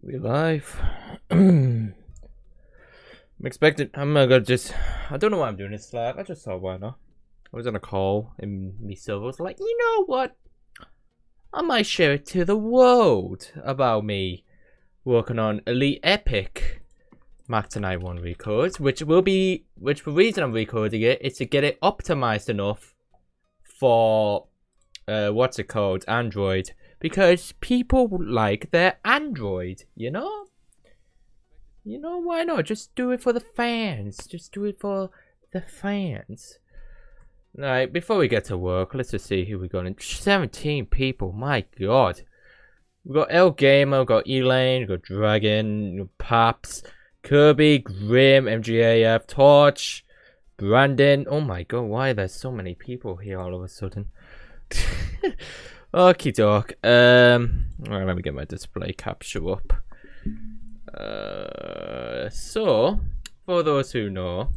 We live. I'm expecting. I'm gonna just. I don't know why I'm doing this live. I just thought, why not? I was on a call and me server was like, you know what? I might share it to the world about me working on Elite Epic Mac Tonight 1 records, which the reason I'm recording it is to get it optimized enough for what's it called, Android, because people like their Android, you know? You know, why not? Just do it for the fans. Just do it for the fans. Alright, before we get to work, let's just see who we got in. 17 people, my god. We got El Gamer, we got Elaine, we got Dragon, we got Paps, Kirby, Grim, MGAF, Torch, Brandon. Oh my god, why are there so many people here all of a sudden? Okie doke. Alright, let me get my display capture up. So, for those who know,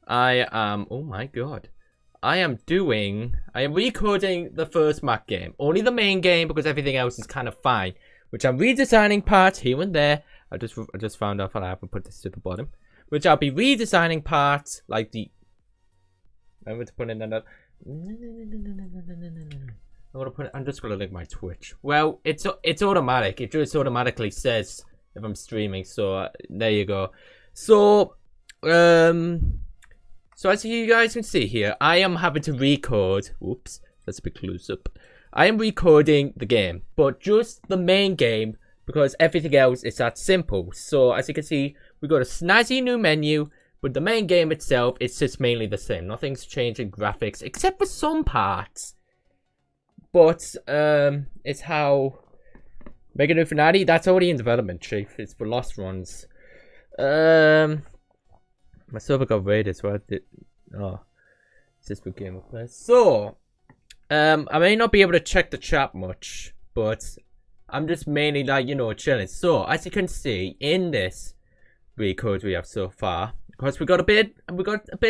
I am recording the first Mac game. Only the main game, because everything else is kind of fine. Which I'm redesigning parts here and there. I just found out that I haven't put this to the bottom. Which I'll be redesigning parts, like the... I'm going to put in another... I'm just going to link my Twitch. Well, it's automatic. It just automatically says if I'm streaming, so there you go. So as you guys can see here, I am having to record. Whoops, that's a bit close up. I am recording the game, but just the main game, because everything else is that simple. So as you can see, we got a snazzy new menu, but the main game itself is just mainly the same. Nothing's changed in graphics except for some parts. But it's how Mega New Finale, that's already in development, Chief. It's for Lost Runs. My server got raided, so I did. Oh, it's just for Game of Play. So, I may not be able to check the chat much, but I'm just mainly like, you know, chilling. So, as you can see in this record we have so far, because we got a bit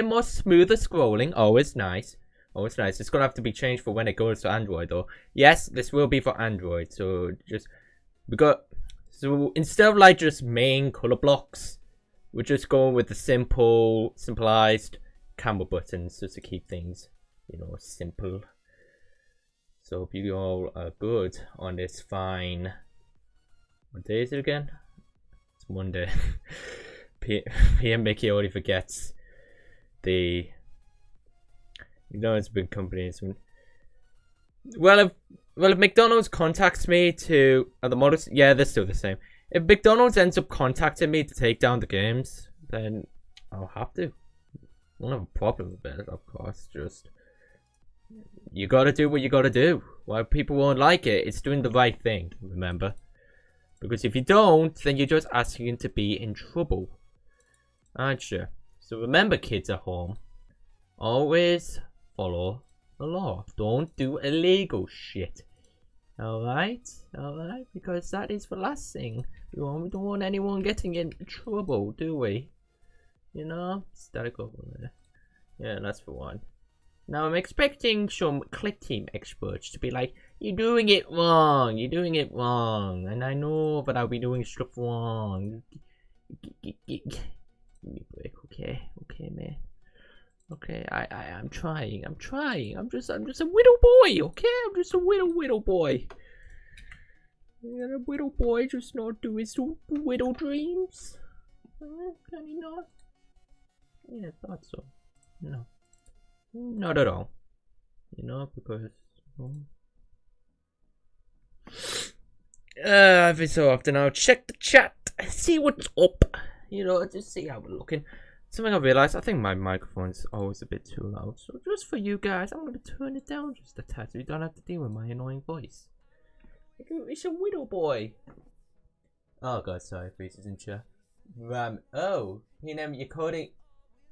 more smoother scrolling. Always nice. Always nice. It's gonna have to be changed for when it goes to Android, though. Yes, this will be for Android. So so instead of like just main color blocks, we're just going with the simplified camera buttons just to keep things, you know, simple. So hope you all are good on this fine. What day is it again? It's Monday. PM Mickey already forgets the. You know, it's big companies. Well, if McDonald's contacts me to the models, yeah, they're still the same. If McDonald's ends up contacting me to take down the games, then I'll have to. I won't have a problem with it, of course. Just you gotta do what you gotta do. Why people won't like it? It's doing the right thing. Remember, because if you don't, then you're just asking to be in trouble, aren't you? So remember, kids at home, always follow the law. Don't do illegal shit. Alright? Alright? Because that is the last thing. We don't want anyone getting in trouble, do we? You know? Static over there. Yeah, that's for one. Now I'm expecting some click team experts to be like, you're doing it wrong. You're doing it wrong. And I know that I'll be doing stuff wrong. Give me a break, okay? Okay, man. Okay, I'm trying. I'm just a widow boy, okay? I'm just a widow boy. And a widow boy just not do his widow dreams. Can he not? Yeah, I thought so. No. Not at all. You know, because every so often I'll check the chat, see what's up. You know, just see how we're looking. Something I realized, I think my microphone's always a bit too loud. So just for you guys, I'm going to turn it down just a tad so you don't have to deal with my annoying voice. It's a widow boy. Oh god, sorry, faces in chat. Oh, you know, you're coding.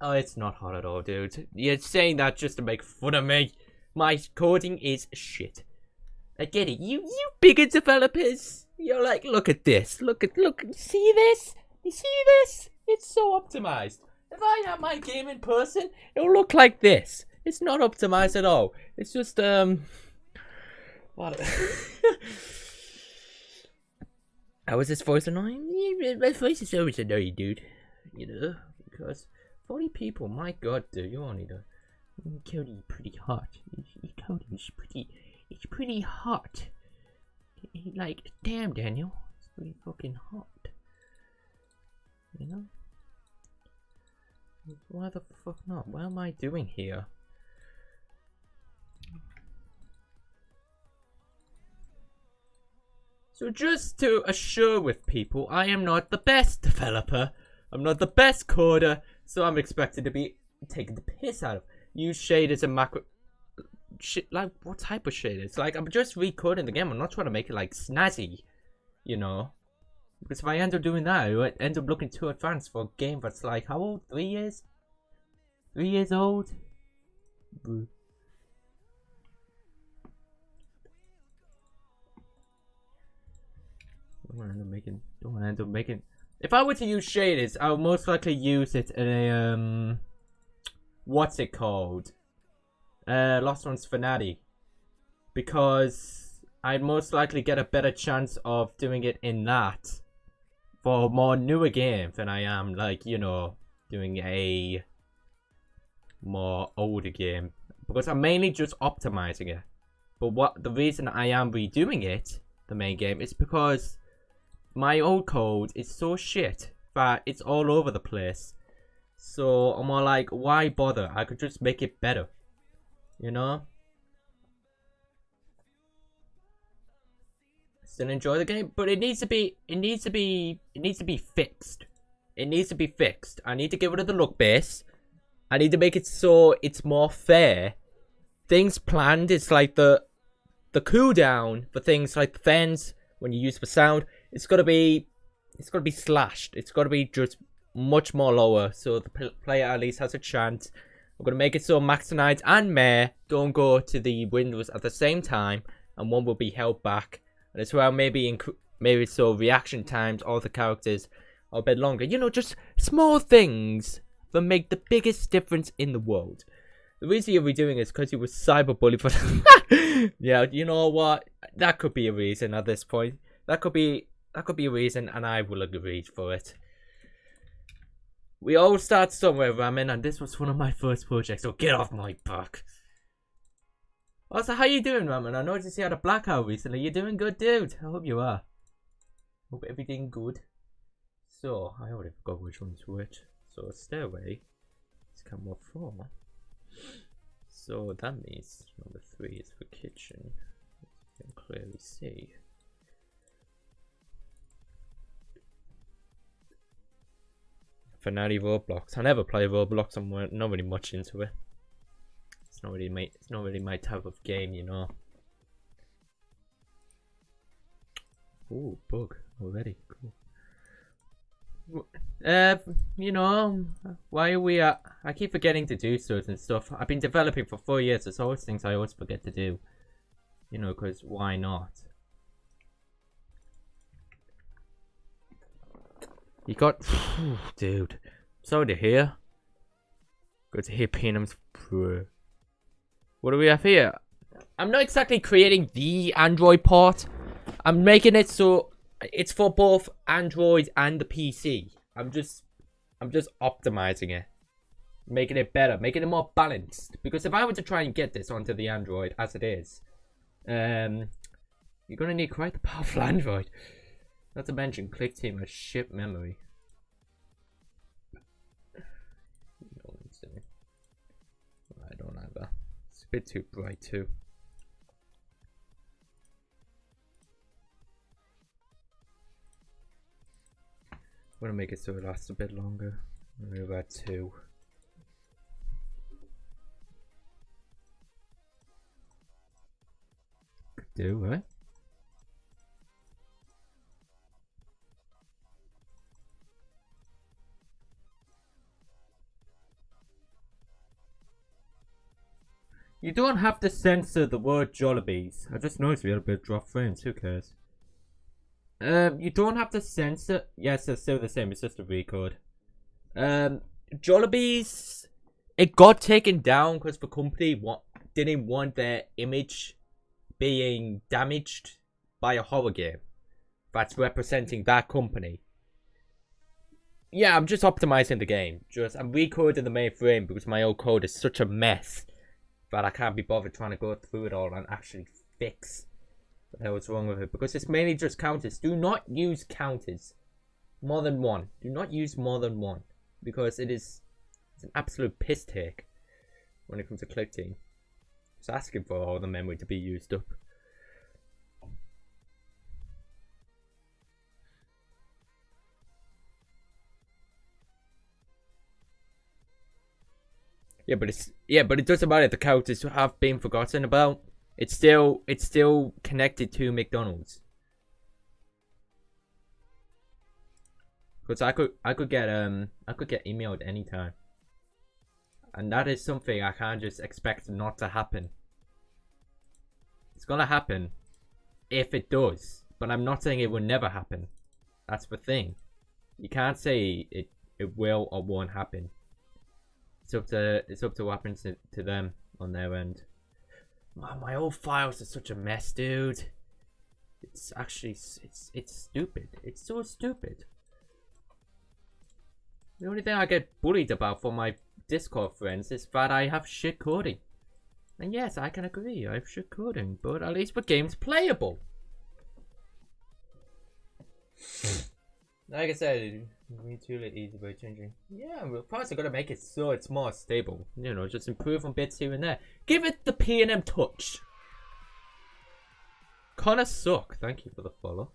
Oh, it's not hot at all, dude. You're saying that just to make fun of me. My coding is shit. I get it. You bigger developers. You're like, look at this. Look. See this? You see this? It's so optimized. If I have my game in person, it'll look like this. It's not optimized at all. It's just what? How is this voice annoying? My voice is always annoying, dude. You know, because 40 people, my god, dude, you all need to. Cody, pretty hot. Cody's pretty. It's pretty hot. Like, damn, Daniel, it's pretty fucking hot. You know? Why the fuck not? What am I doing here? So just to assure with people, I am not the best developer. I'm not the best coder, so I'm expected to be taking the piss out of. Use shaders and macro. Shit, like what type of shaders? Like I'm just recoding the game. I'm not trying to make it like snazzy, you know. Because if I end up doing that, I end up looking too advanced for a game that's like how old? 3 years? 3 years old? Don't want to end up making. If I were to use shaders, I would most likely use it in a what's it called? Lost Ones Finale, because I'd most likely get a better chance of doing it in that for a more newer game than I am, like, you know, doing a more older game, because I'm mainly just optimizing it. But the reason I am redoing it, the main game, is because my old code is so shit that it's all over the place. So I'm more like, why bother? I could just make it better, you know. Still enjoy the game, but it needs to be fixed. It needs to be fixed. I need to get rid of the look base. I need to make it so it's more fair. Things planned, it's like the cooldown for things like the fans when you use the sound, it's gotta be slashed. It's gotta be just much more lower, so the player at least has a chance. I'm gonna make it so Max Knight and Mare don't go to the windows at the same time, and one will be held back. And as well, maybe so reaction times, all the characters are a bit longer. You know, just small things that make the biggest difference in the world. The reason you're redoing is because you were cyberbullied for yeah, you know what? That could be a reason at this point. That could be a reason, and I will agree for it. We all start somewhere, Ramen, and this was one of my first projects, so get off my back. Also, how you doing, Ramen? I noticed you had a blackout recently. You doing good, dude? I hope you are. Hope everything good. So, I already forgot which one's which. So, stairway is camera 4. So, that means number 3 is for kitchen. You can clearly see. Finale Roblox. I never play Roblox. I'm not really much into it. It's not really my type of game, you know. Ooh, bug already. Cool. You know, why are we I keep forgetting to do certain stuff. I've been developing for 4 years. There's always things I always forget to do. You know, because why not? You got, dude. Sorry to hear. Good to hear Penum's. What do we have here? I'm not exactly creating the Android port. I'm making it so it's for both Android and the PC. I'm just optimizing it, making it better, making it more balanced. Because if I were to try and get this onto the Android as it is, you're gonna need quite the powerful Android. Not to mention, Click Team has ship memory. I don't have that. It's a bit too bright too. I'm gonna make it so it lasts a bit longer. Move that 2. Could do, right? You don't have to censor the word Jollibees. I just noticed we had a bit of drop frames. Who cares? You don't have to censor. Yes, it's still the same. It's just a record. Jollibees, it got taken down because the company didn't want their image being damaged by a horror game. that's representing that company. Yeah, I'm just optimizing the game. I'm recoding the mainframe because my old code is such a mess that I can't be bothered trying to go through it all and actually fix what the hell is wrong with it. Because it's mainly just counters. Do not use counters. More than one. Do not use more than one. Because it's an absolute piss take when it comes to collecting. It's asking for all the memory to be used up. Yeah, but it doesn't matter if the counters have been forgotten about. It's still connected to McDonald's. Because I could get emailed anytime. And that is something I can't just expect not to happen. It's gonna happen if it does. But I'm not saying it will never happen. That's the thing. You can't say it will or won't happen. It's up to what happens to them on their end. Wow, my old files are such a mess, dude. It's actually it's stupid. It's so stupid. The only thing I get bullied about from my Discord friends is that I have shit coding. And yes, I can agree, I have shit coding, but at least the game's playable. Like I said, retool easy by changing. Yeah, we're probably gonna make it so it's more stable. You know, just improve on bits here and there. Give it the P&M touch. Connor Suck, thank you for the follow.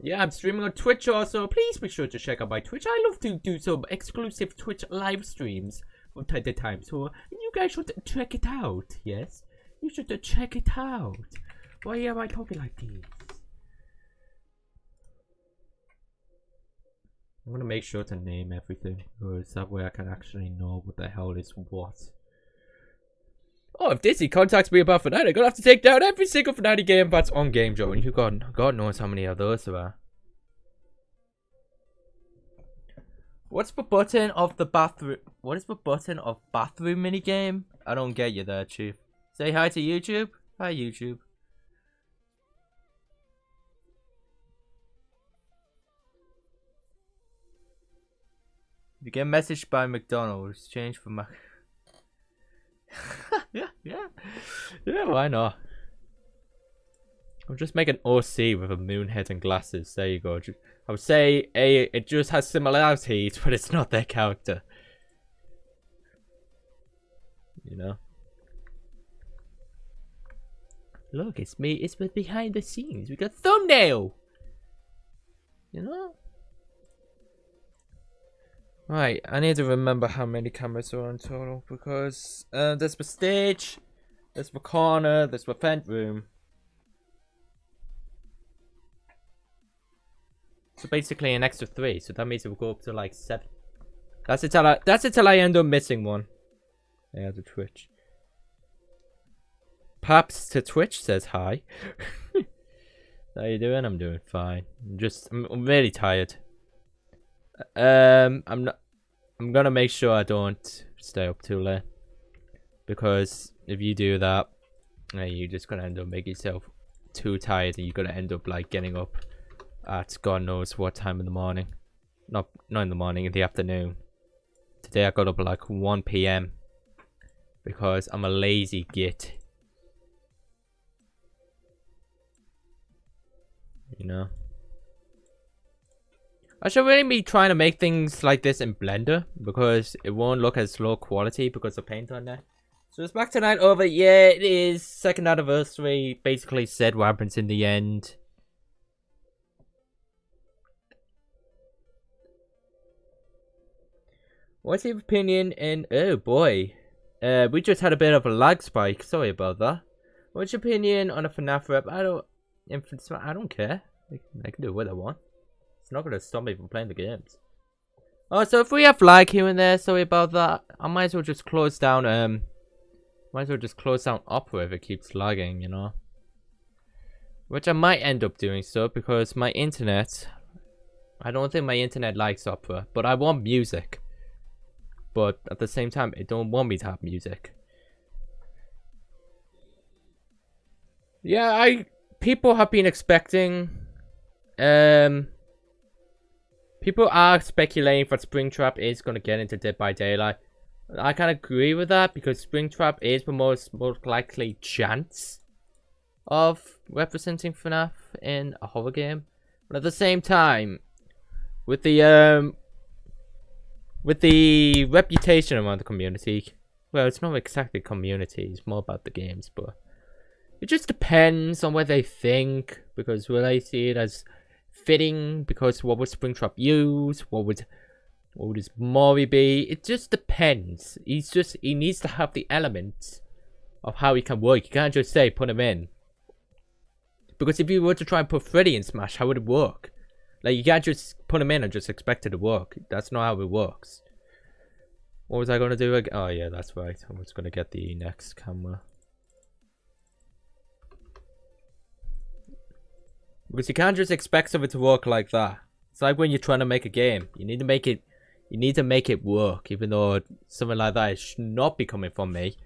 Yeah, I'm streaming on Twitch also. Please be sure to check out my Twitch. I love to do some exclusive Twitch live streams from time to time. So you guys should check it out. Yes, you should check it out. Why am I talking like this? I'm gonna make sure to name everything, because that way I can actually know what the hell is what. Oh, if Disney contacts me about Fnatic, I'm gonna have to take down every single Fnatic game that's on Game Joe, and God knows how many of those there are. What's the button of the bathroom? What is the button of bathroom minigame? I don't get you there, Chief. Say hi to YouTube. Hi, YouTube. You get messaged by McDonald's. Change for Mac. Yeah, why not? I'll just make an OC with a moon head and glasses. There you go. I would say it just has similarities, but it's not their character. You know? Look, it's me. It's behind the scenes. We got thumbnail. You know? Right, I need to remember how many cameras are on total, because there's the stage, there's the corner, there's the vent room. So basically an extra 3, so that means it will go up to like 7. That's it till I end up missing one. Yeah, to Twitch. Paps to Twitch says hi. How you doing? I'm doing fine. I'm really tired. I'm gonna make sure I don't stay up too late, because if you do that, you're just gonna end up making yourself too tired, and you're gonna end up like getting up at God knows what time in the morning. Not in the morning, in the afternoon. Today I got up at like 1 PM because I'm a lazy git. You know. I should really be trying to make things like this in Blender, because it won't look as low quality because of paint on there. So it's back tonight over. Yeah, it is. Second anniversary. Basically said what happens in the end. What's your opinion in... Oh boy. We just had a bit of a lag spike. Sorry about that. What's your opinion on a FNAF rep? I don't care. I can do what I want. It's not gonna stop me from playing the games. Oh, so if we have lag here and there, sorry about that. I might as well just close down Opera if it keeps lagging, you know. Which I might end up doing so, because my internet, I don't think my internet likes Opera, but I want music. But at the same time, it don't want me to have music. Yeah, people have been expecting people are speculating that Springtrap is going to get into Dead by Daylight. I can agree with that because Springtrap is the most likely chance of representing FNAF in a horror game. But at the same time, with the reputation around the community, well, it's not exactly community, it's more about the games, but it just depends on what they think, because will they see it as fitting, because what would Springtrap use, what would his Mori be? It just depends. He needs to have the elements of how he can work. You can't just say put him in, because if you were to try and put Freddy in Smash, how would it work? Like, you can't just put him in and just expect it to work. That's not how it works. What was I going to do again? Oh yeah, that's right. I was going to get the next camera. Because you can't just expect something to work like that. It's like when you're trying to make a game. You need to make it work, even though something like that should not be coming from me.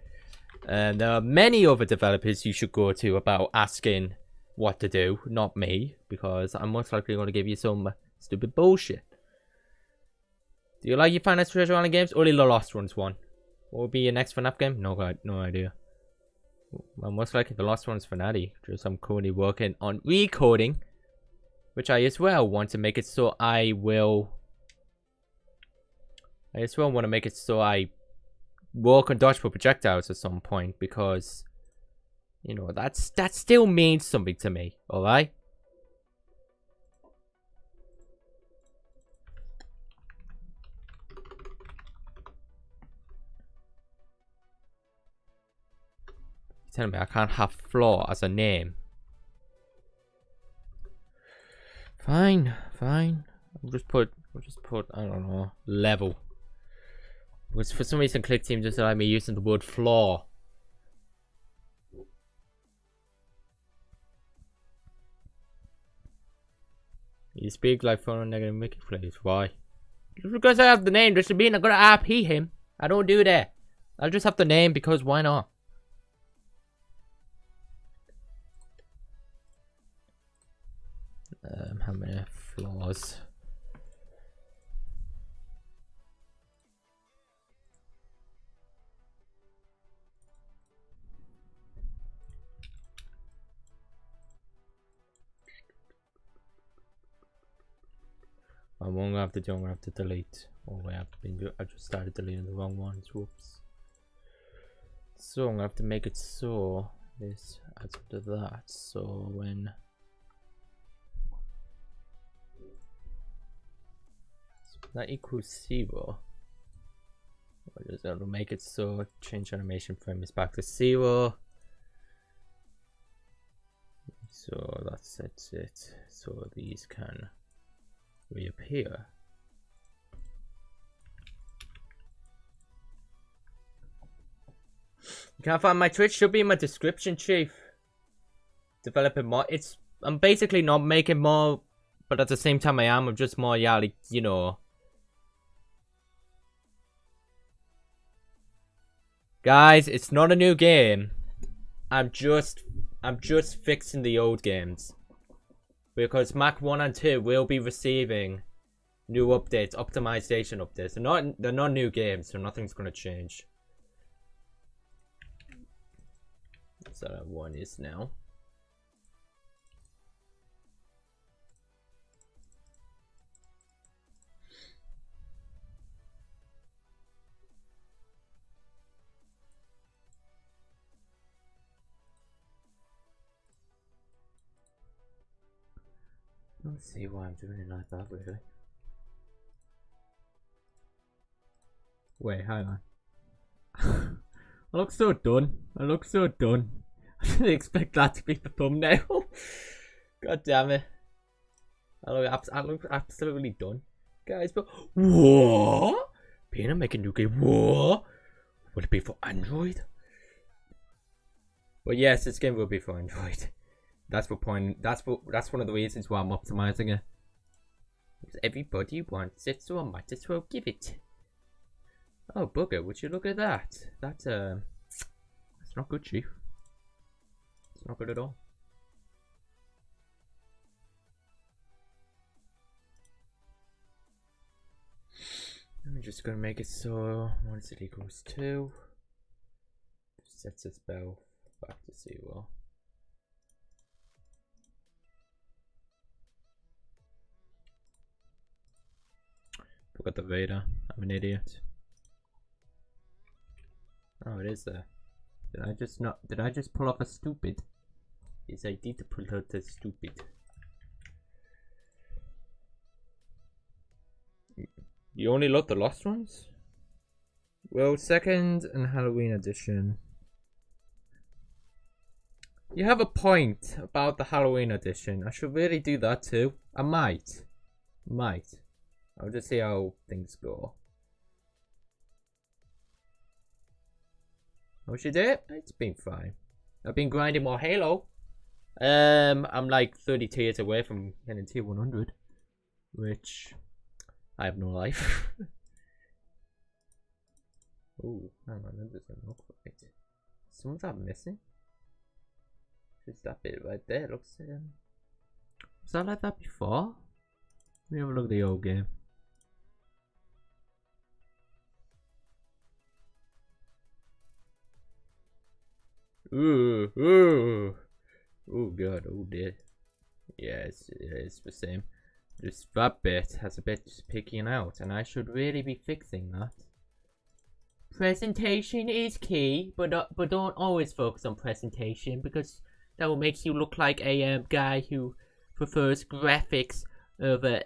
And there are many other developers you should go to about asking what to do, not me, because I'm most likely going to give you some stupid bullshit. Do you like your finest treasure island games? Only the Lost Ones one. What would be your next FNAF game? No idea. Well, most likely the Lost One's FNAF. Just I'm currently working on recoding, which I as well want to make it so I as well want to make it so I work on dodge for projectiles at some point, because you know that still means something to me. All right. You're telling me I can't have floor as a name? Fine. I'll just put I don't know, level. Because for some reason Click Team just allowed me using the word floor. You speak like phone negative Mickey plays. Why? Just because I have the name doesn't mean I'm gonna RP him. I don't do that. I'll just have the name because why not? How many floors? I'm gonna have to do. I'm gonna have to delete. Oh wait, I just started deleting the wrong ones. Whoops. So I'm gonna have to make it so this adds up to that. So when that equals 0, I'll just have to make it so change animation frame is back to 0. So that sets it so these can reappear. You can't find my Twitch, should be in my description, Chief. Developing more. I'm basically not making more, but at the same time I'm just more, yeah, like, you know. Guys, it's not a new game. I'm just fixing the old games. Because Mac 1 and 2 will be receiving new updates, optimization updates. They're not new games, so nothing's gonna change. So that one is now. I don't see why I'm doing it like that, really. Wait, hang on. I look so done. I didn't expect that to be the thumbnail. God damn it. I look absolutely done. Guys, but what? Pina make a new game. What? Will it be for Android? Well, yes, this game will be for Android. That's the point. That's one of the reasons why I'm optimizing it. Because everybody wants it, so I might as well give it. Oh, bugger! Would you look at that? That's not good, Chief. It's not good at all. just gonna make it so once it equals 2, sets a spell back to 0. Forgot the Vader. I'm an idiot. Oh, it is there. Did I just pull off a stupid? Yes, I did pull out a stupid. You only love the lost ones? Well, 2nd and Halloween edition. You have a point about the Halloween edition. I should really do that too. I might. I'll just see how things go. How's your day? It's been fine. I've been grinding more Halo. I'm like 30 tiers away from getting tier 100, which I have no life. Oh, hang on, that doesn't look right. Some of that missing. Just that bit right there. Looks was that like that before? Let me have a look at the old game. Ooh, oh god, oh dear. Yes, it's the same. Just that bit has a bit picking out, and I should really be fixing that. Presentation is key, but don't always focus on presentation, because that will make you look like a guy who prefers graphics over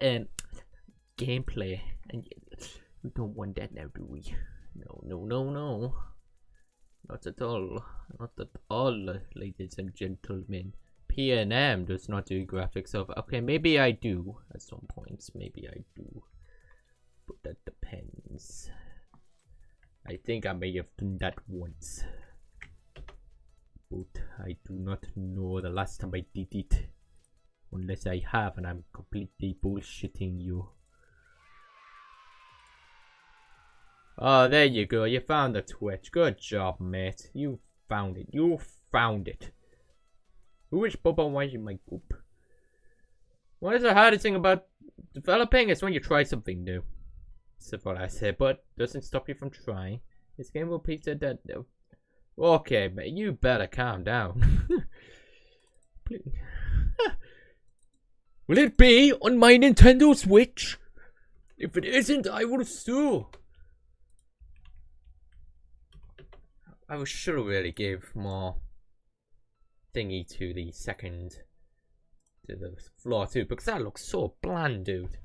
gameplay, and we don't want that now, do we? No. Not at all. Not at all, ladies and gentlemen. P&M does not do graphics of. Okay, maybe I do at some points. Maybe I do. But that depends. I think I may have done that once. But I do not know the last time I did it. Unless I have, and I'm completely bullshitting you. Oh, there you go. You found the Twitch. Good job, mate. You found it. You found it. Who is Bubba? Why is in my group? What is the hardest thing about developing? It's when you try something new. That's what I say, but doesn't stop you from trying. This game will be dead now. Okay, mate. You better calm down. Will it be on my Nintendo Switch? If it isn't, I will sue. I should really give more thingy to the floor too, because that looks so bland, dude.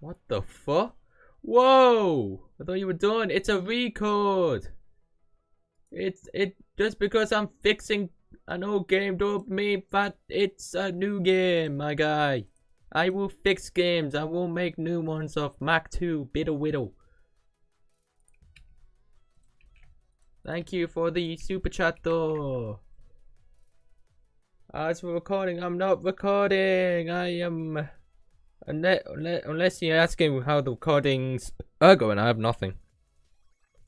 What the fuck? Whoa! I thought you were done. It's a record. It just because I'm fixing an old game don't mean that it's a new game, my guy. I will fix games. I will make new ones of Mac 2 Bitter Widow. Thank you for the super chat though. As for recording, I'm not recording. I am. Unless you're asking how the recordings are going, I have nothing.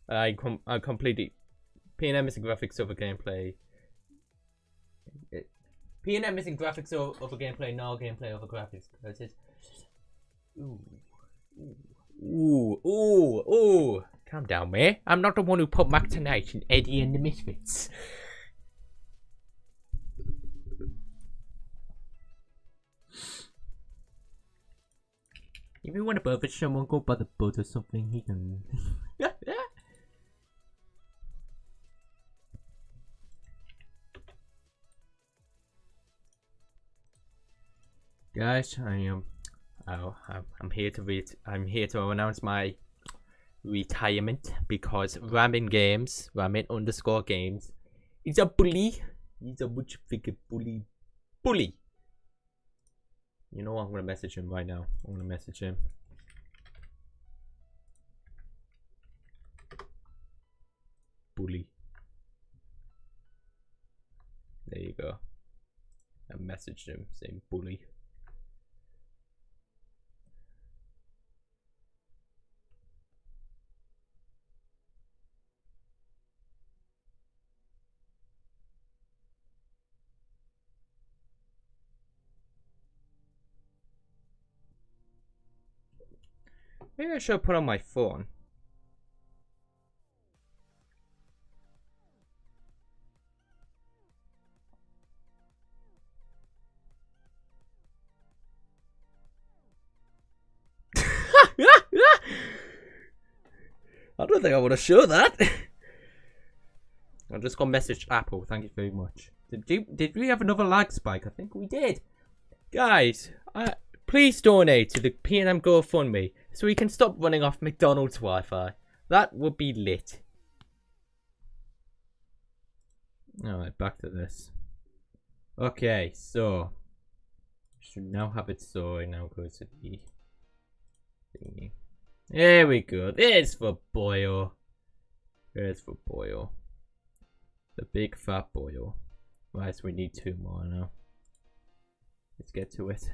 I completely. P&M is graphics over gameplay. P&M is graphics over gameplay, no gameplay over graphics. Because it's. Ooh. Calm down, mate. I'm not the one who put Mac Tonight and Eddie and the Misfits. If you want to bother someone, go bother Bud or something. He can. Guys, I'm here to announce my retirement because Ramen _games is a bully. He's a much bigger bully. You know what? I'm gonna message him right now. I'm gonna message him. Bully. There you go. I messaged him saying bully. Maybe I should put on my phone. I don't think I want to show that. I'm just gonna message Apple. Thank you very much. Did we have another lag spike? I think we did. Guys, please donate to the P&M GoFundMe so we can stop running off McDonald's Wi-Fi. That would be lit. Alright, back to this. Okay, so should now have it so it now goes to the thingy. There we go. There's for Boyo. There's for Boyo. The big fat Boyo. Right, so we need 2 more now. Let's get to it.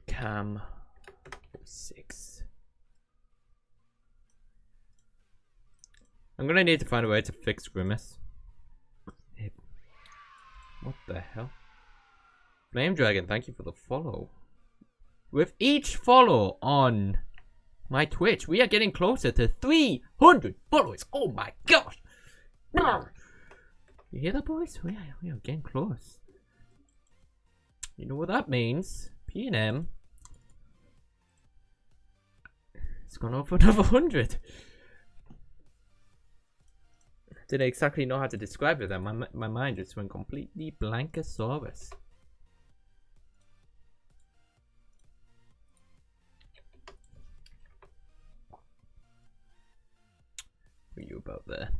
Cam 6. I'm gonna need to find a way to fix Grimace. What the hell? Flame Dragon, thank you for the follow. With each follow on my Twitch, we are getting closer to 300 followers. Oh my gosh! You hear that, boys? We are getting close. You know what that means? P&M. It's gone over another 100. Didn't exactly know how to describe it then. My mind just went completely blankosaurus. What are you about there?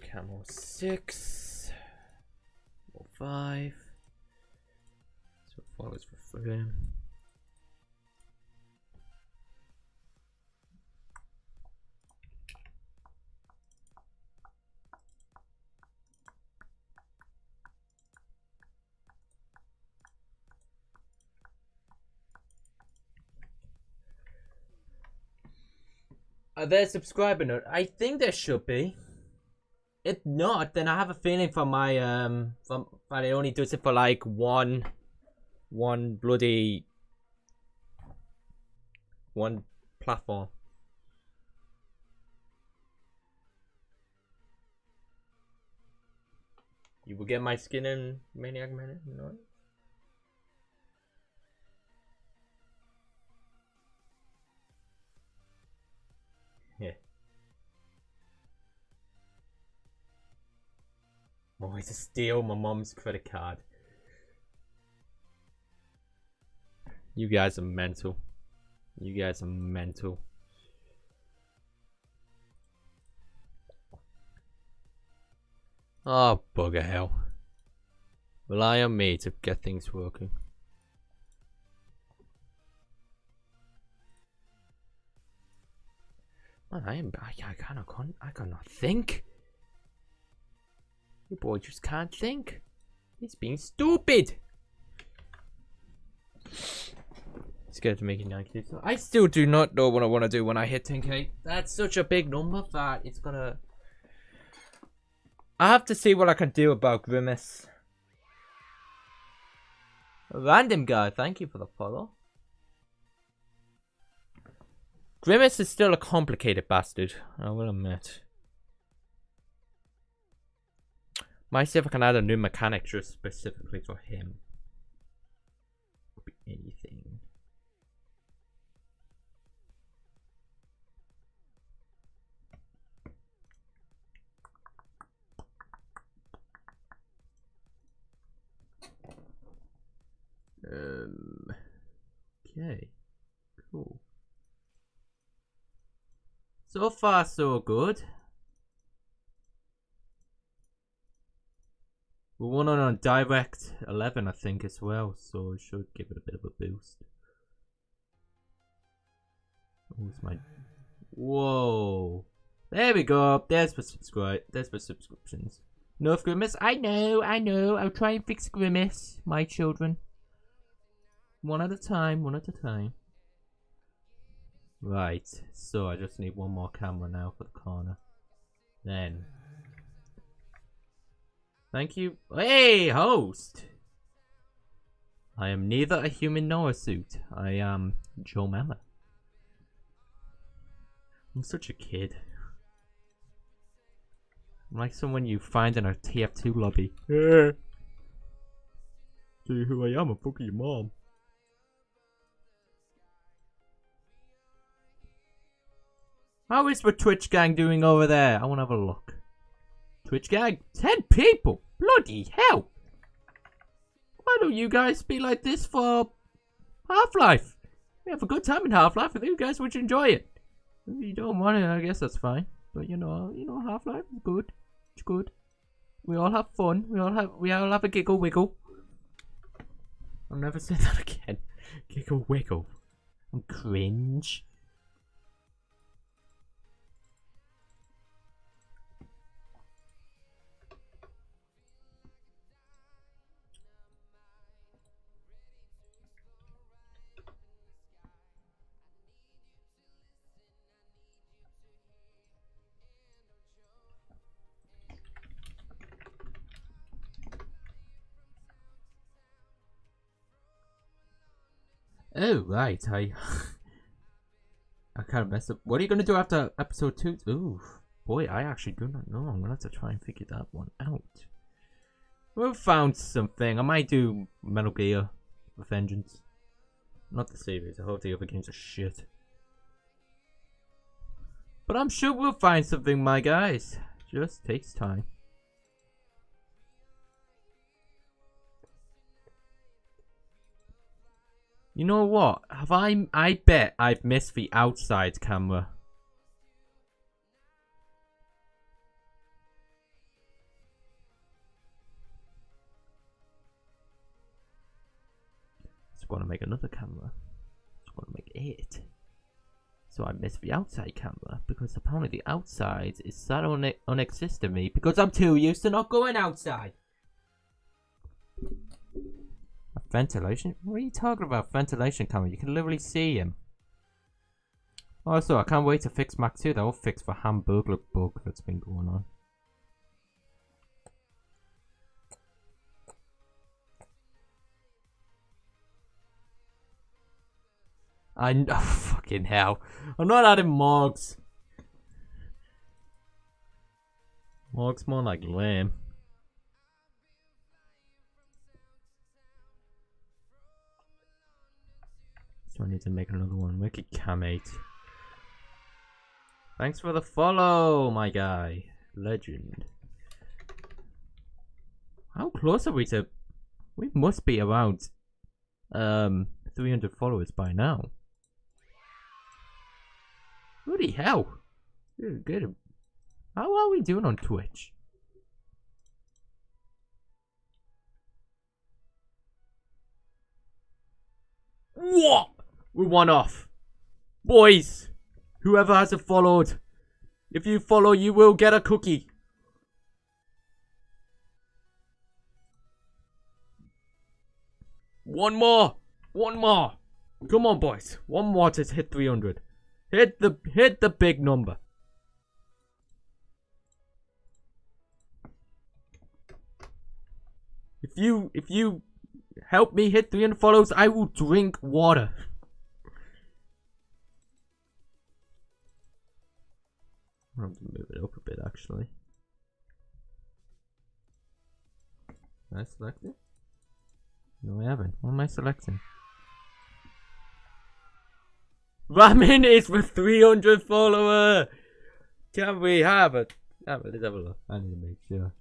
Camo 6. Or 5. So follows for 3. Are there subscriber note? I think there should be. If not, then I have a feeling from my that it only does it for like one platform. You will get my skin in Maniac Minute, no? Yeah. Always to steal my mom's credit card. You guys are mental. You guys are mental. Oh, bugger hell. Rely on me to get things working. Man, I cannot think. Your boy just can't think. He's being stupid. Scared to make it 90. I still do not know what I want to do when I hit 10k. That's such a big number that it's gonna. I have to see what I can do about Grimace. Random guy, thank you for the follow. Grimace is still a complicated bastard, I will admit. Might see if I can add a new mechanic just specifically for him. Could be anything. Okay. Cool. So far, so good. We're one on Direct 11, I think, as well, so it should give it a bit of a boost. Where's my... Whoa. There we go. There's for subscriptions. No Grimace. I know. I'll try and fix Grimace, my children. One at a time. Right, so I just need one more camera now for the corner. then. Thank you. Hey, host! I am neither a human nor a suit. I am Joe Mama. I'm such a kid. I'm like someone you find in a TF2 lobby. Yeah. See who I am? I'm fucking your mom. How is the Twitch gang doing over there? I want to have a look. Twitch gang? 10 people? Bloody hell! Why don't you guys be like this for Half-Life? We have a good time in Half-Life. I think you guys would enjoy it. If you don't want it, I guess that's fine. But you know, Half-Life is good. It's good. We all have fun. We all have a giggle wiggle. I'll never say that again. Giggle wiggle. I'm cringe. Oh, right, I kind of messed up. What are you going to do after episode 2? Ooh, boy, I actually do not know. I'm going to have to try and figure that one out. We've found something. I might do Metal Gear with Vengeance. Not the series. I hope the other games are shit. But I'm sure we'll find something, my guys. Just takes time. You know what? I bet I've missed the outside camera. Just want to make another camera. Just want to make it. So I missed the outside camera because apparently the outside is sad unexist to me because I'm too used to not going outside. Ventilation? What are you talking about? Ventilation camera? You can literally see him. Also, I can't wait to fix Mac 2. That will fix the Hamburglar bug that's been going on. I know. Oh, fucking hell. I'm not adding Morgs. Morgs more like lame. So I need to make another one. Wicked Cam 8. Thanks for the follow, my guy. Legend. How close are we to... We must be around 300 followers by now. Bloody hell. Good. How are we doing on Twitch? What? We're one off. Boys, whoever hasn't followed, if you follow, you will get a cookie. One more. Come on, boys. One more to hit 300. Hit the big number. If you help me hit 300 follows, I will drink water. I'm going to move it up a bit, actually. Can I select it? No, I haven't. What am I selecting? Ramen is for 300 follower. Can we have it? Let's have a look. I need to make sure.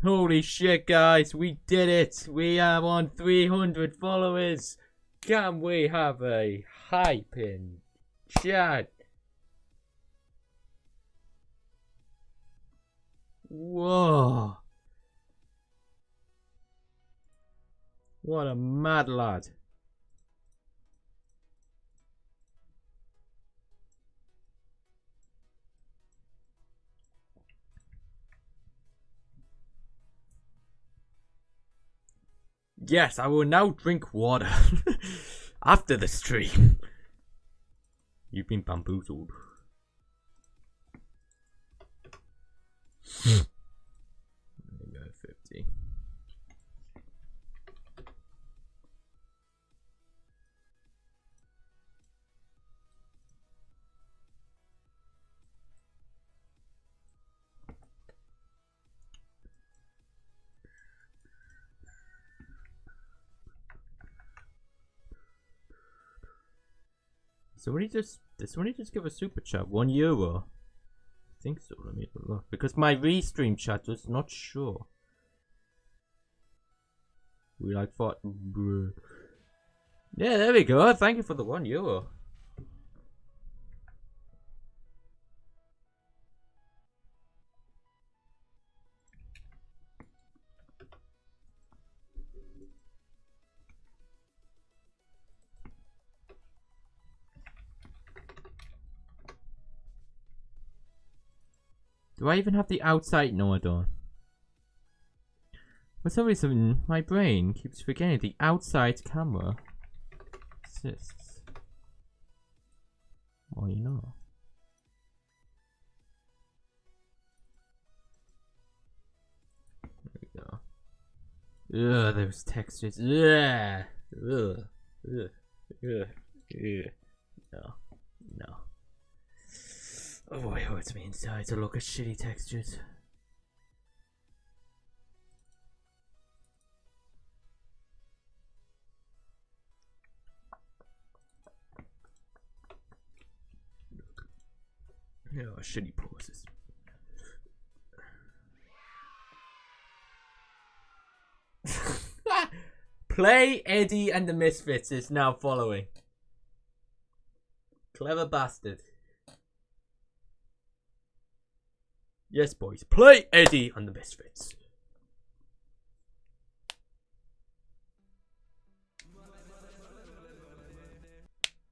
Holy shit, guys, we did it. We are on 300 followers. Can we have a hype in chat? Whoa. What a mad lad. Yes, I will now drink water after the stream. You've been bamboozled. Maybe 50. Did somebody just give a super chat? €1. I think so. Let me have a look. Because my restream chat was not sure. We like fought. Yeah, there we go. Thank you for the €1. Do I even have the outside? No, I don't. For some reason, my brain keeps forgetting the outside camera exists. Oh, you know. There we go. Ugh, those textures. Ugh. Ugh. Ugh. Ugh. Ugh. No. No. Oh, it hurts me inside to look at shitty textures. Oh, shitty poses. Play Eddie and the Misfits is now following. Clever bastard. Yes, boys. Play Eddie and the Misfits.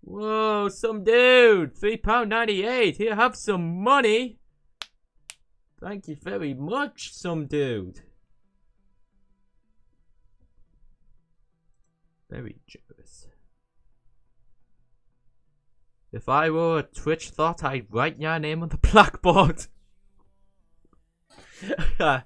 Whoa, some dude. £3.98. Here, have some money. Thank you very much, some dude. Very generous. If I were a Twitch thought, I'd write your name on the blackboard. Well,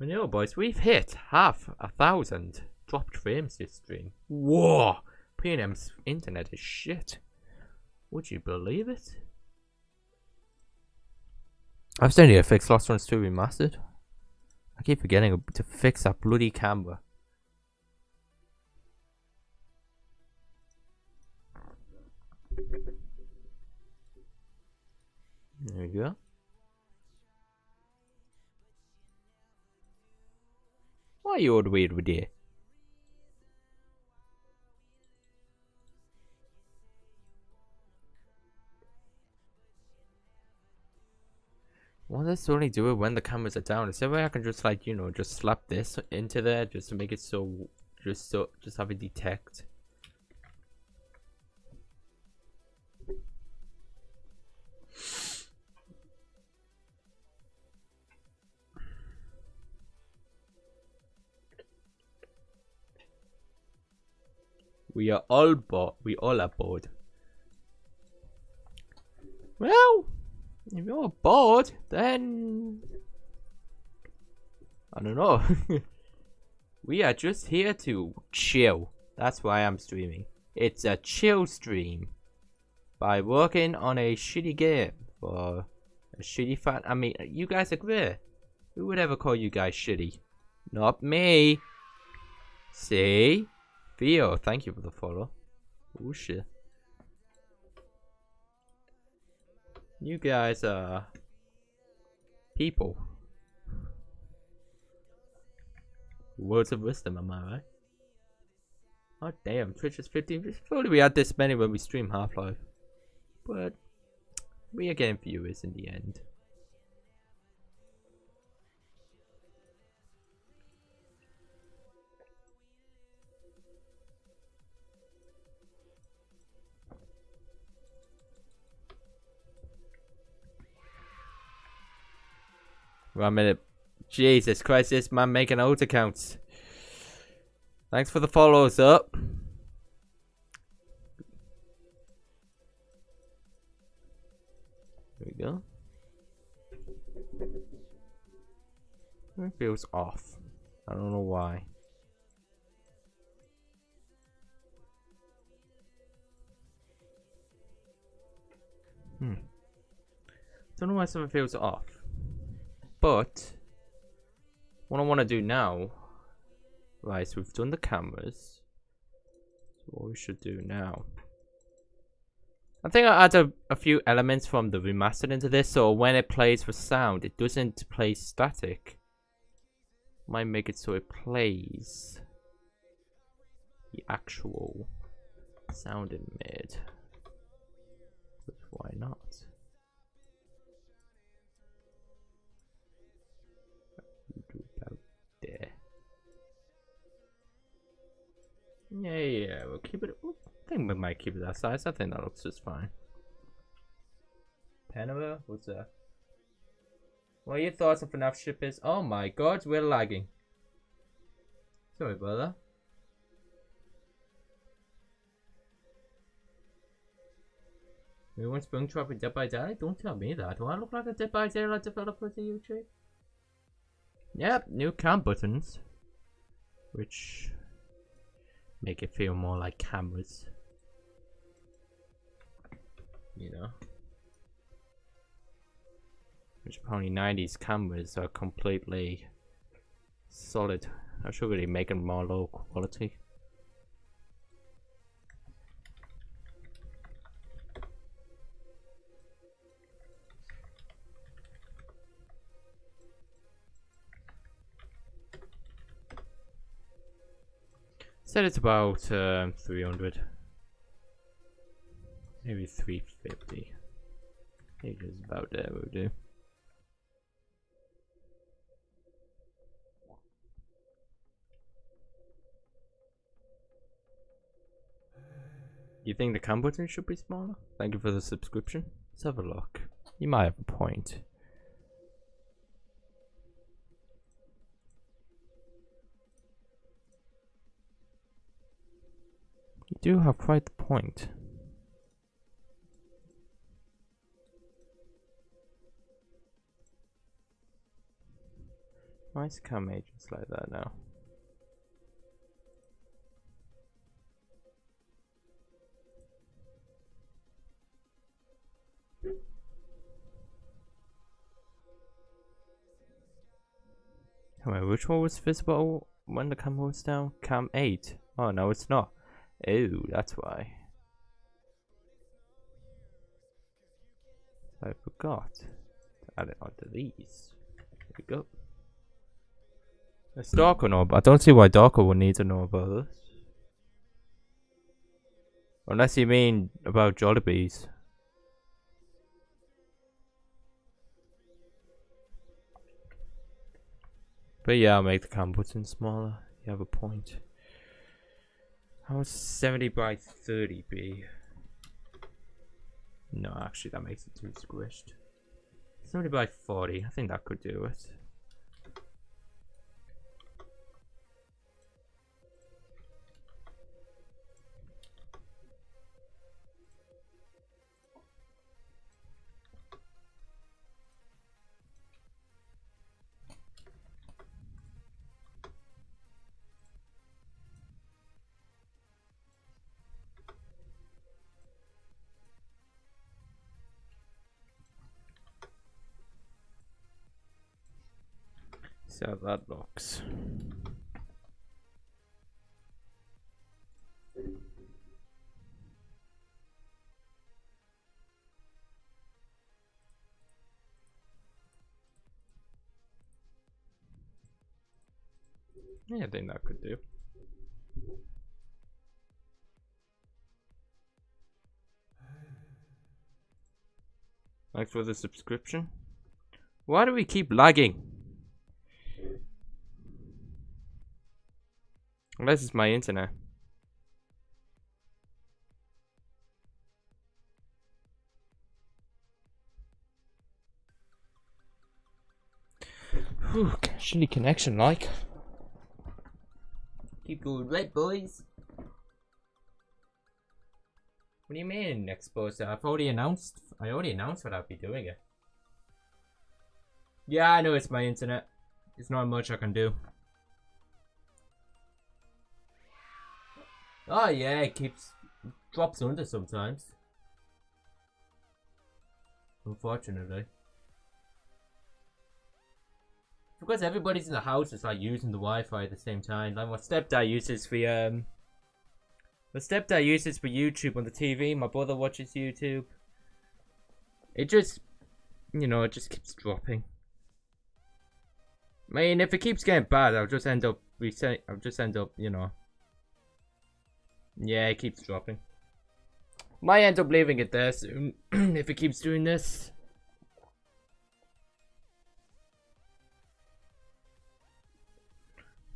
you know, boys, we've hit 1,000 dropped frames this stream. Whoa! P&M's internet is shit. Would you believe it? I've still need to fix Lost Runs 2 Remastered. I keep forgetting to fix that bloody camera. There we go. Why are you all weird with you? Why does it only do it when the cameras are down? Is there a way I can just, like, you know, just slap this into there just to make it so, just have it detect? We are all bored. We all are bored. Well, if you're bored, then I don't know. We are just here to chill. That's why I'm streaming. It's a chill stream by working on a shitty game for a shitty fan. I mean, you guys agree? Who would ever call you guys shitty? Not me. See? Theo, thank you for the follow. Oh shit. You guys are people. Words of wisdom, am I right? Oh damn, Twitch is 15. If only we had this many when we stream Half-Life. But we are getting viewers in the end. Well, Jesus Christ, this man making old accounts. Thanks for the follows up. There we go. It feels off. I don't know why. Don't know why something feels off. But what I want to do now, right, so we've done the cameras. So what we should do now, I think I add a few elements from the remastered into this, so when it plays for sound, it doesn't play static. Might make it so it plays the actual sound in mid. But why not? There. Yeah, we'll keep it. I think we might keep it that size. I think that looks just fine. Panama, what's that? What are your thoughts on FNAF shippers? Oh my god, we're lagging. Sorry about that. We want Springtrap with Dead by Daylight? Don't tell me that. Do I look like a Dead by Daylight developer to YouTube? Yep, new cam buttons, which make it feel more like cameras, you know. Which apparently 90s cameras are completely solid. I should really make them more low quality. Said it's about 300, maybe 350. I think it's about there. Will do. You think the cam button should be smaller? Thank you for the subscription. Let's have a look. You might have a point. You do have quite the point. Why is cam agents like that now? Wait, which one was visible when the camera was down? Cam 8. Oh no, it's not. Oh, that's why. I forgot to add it onto these. There we go. Does Darko know? I don't see why Darko would need to know about this. Unless you mean about Jollibees. But yeah, I'll make the cam button smaller. You have a point. How would 70 by 30 be? No, actually that makes it too squished. 70 by 40, I think that could do it. See how that looks. Yeah, I think that could do. Thanks for the subscription. Why do we keep lagging? Unless it's my internet. Whew, shitty connection, like. Keep going right, boys. What do you mean, exposed? I already announced what I'll be doing it. Yeah, I know it's my internet. There's not much I can do. Oh yeah, it drops under sometimes. Unfortunately. Because everybody's in the house, it's like using the Wi-Fi at the same time. Like my stepdad uses for YouTube on the TV. My brother watches YouTube. It just, it just keeps dropping. I mean, if it keeps getting bad, I'll just end up resetting. Yeah, it keeps dropping. Might end up leaving it there soon if it keeps doing this.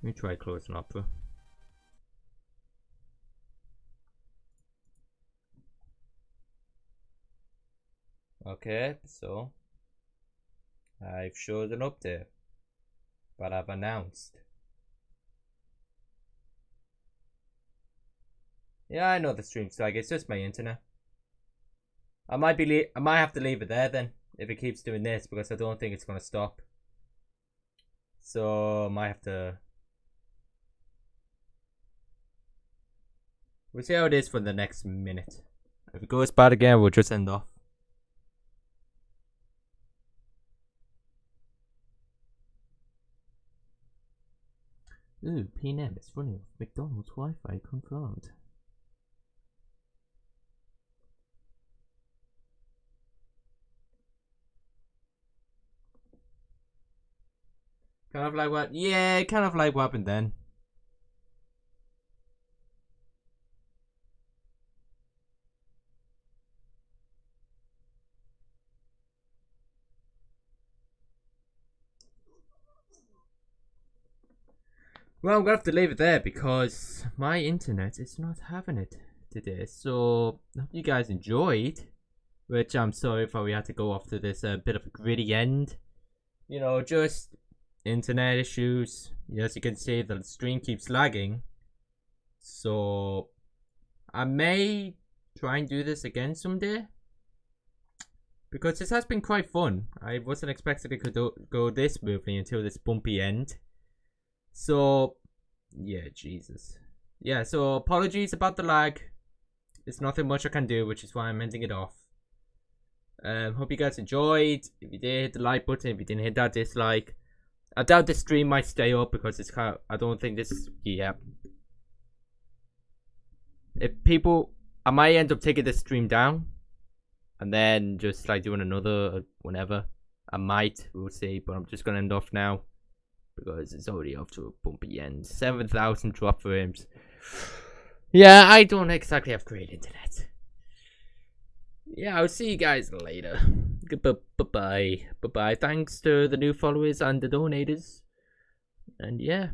Let me try closing Opera. Okay, so I've showed an update, but I've announced. Yeah, I know the stream's like it's just my internet. I might have to leave it there then if it keeps doing this because I don't think it's gonna stop. So I might have to. We'll see how it is for the next minute. If it goes bad again, we'll just end off. Ooh, PNM is running off McDonald's Wi-Fi confirmed. Kind of like what? Yeah, kind of like what happened then. Well, I'm gonna have to leave it there because my internet is not having it today. So, I hope you guys enjoyed. Which I'm sorry if we had to go off to this bit of a gritty end. Just internet issues. As you can see, the stream keeps lagging. So, I may try and do this again someday. Because this has been quite fun. I wasn't expecting it could go this smoothly until this bumpy end. So, yeah, Jesus. Yeah, so apologies about the lag. There's nothing much I can do, which is why I'm ending it off. Hope you guys enjoyed. If you did, hit the like button. If you didn't, hit that dislike. I doubt the stream might stay up because it's kind of, I don't think this, yeah. I might end up taking this stream down. And then just like doing another whenever. I might, we'll see. But I'm just going to end off now. Because it's already off to a bumpy end. 7,000 drop frames. Yeah, I don't exactly have great internet. Yeah, I'll see you guys later. Bye-bye. Bye-bye. Thanks to the new followers and the donators. And yeah.